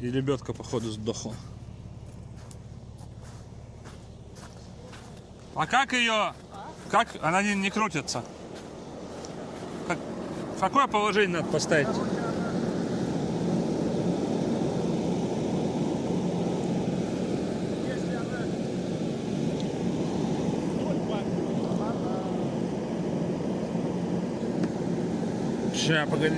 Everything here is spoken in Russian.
И лебедка, походу, сдохла. А как ее? Как? Она не крутится. В какое положение надо поставить? Сейчас, погоди.